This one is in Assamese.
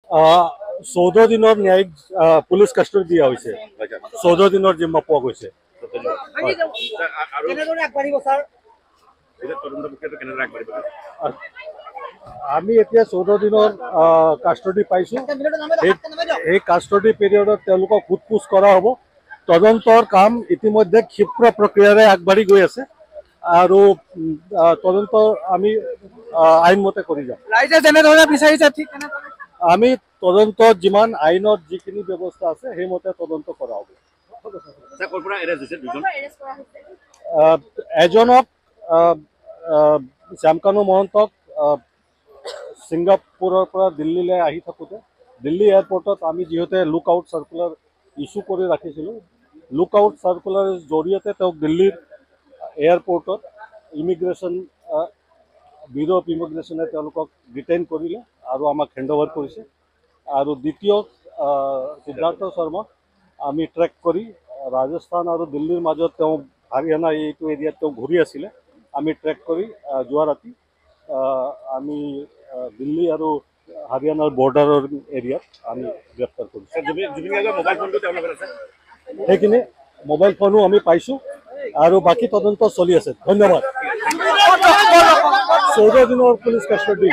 14 দিনৰ ন্যায়িক পুলিচ কাষ্টডি দিয়া হৈছে। 14 দিনৰ জিম্মা পোৱা গৈছে। আমি এতিয়া 14 দিনৰ কাষ্টডি পাইছোঁ। এই কাষ্টডি পিৰিয়ডত তেওঁলোকক সোধপোছ কৰা হ'ব। তদন্তৰ কাম ইতিমধ্যে ক্ষিপ্ৰ প্ৰক্ৰিয়াৰে আগবাঢ়ি গৈ আছে আৰু তদন্ত আমি আইনমতে কৰি যাম। ৰাইজে যেনেধৰণে বিচাৰিছে ঠিক তেনেদৰে আমি তদন্তত যিমান আইনত যিখিনি ব্যৱস্থা আছে সেইমতে তদন্ত কৰা হ'ব। এজনক শ্যামকানু মহন্তক ছিংগাপুৰৰ পৰা দিল্লীলৈ আহি থাকোঁতে দিল্লী এয়াৰপৰ্টত আমি যিহেতু লুক আউট চাৰ্কুলাৰ ইছ্যু কৰি ৰাখিছিলোঁ, লুক আউট চাৰ্কুলাৰ জৰিয়তে তেওঁক দিল্লীৰ এয়াৰপৰ্টত ইমিগ্ৰেশ্যন ব্যুৰ অফ ইমিগ্ৰেশ্যনে তেওঁলোকক ডিটেইন কৰিলে আৰু আমাক হেণ্ড অভাৰ কৰিছে। আৰু দ্বিতীয় সিদ্ধাৰ্থ শৰ্মা আমি ট্ৰেক কৰি ৰাজস্থান আৰু দিল্লীৰ মাজত তেওঁ হাৰিয়ানা এইটো এৰিয়াত তেওঁ ঘূৰি আছিলে। আমি ট্ৰেক কৰি যোৱা ৰাতি আমি দিল্লী আৰু হাৰিয়ানাৰ বৰ্ডাৰৰ এৰিয়াত আমি গ্ৰেপ্তাৰ কৰিছোঁ। সেইখিনি মোবাইল ফোনো আমি পাইছোঁ আৰু বাকী তদন্ত চলি আছে। ধন্যবাদ। 14 দিনৰ পুলিচ কাষ্টডি।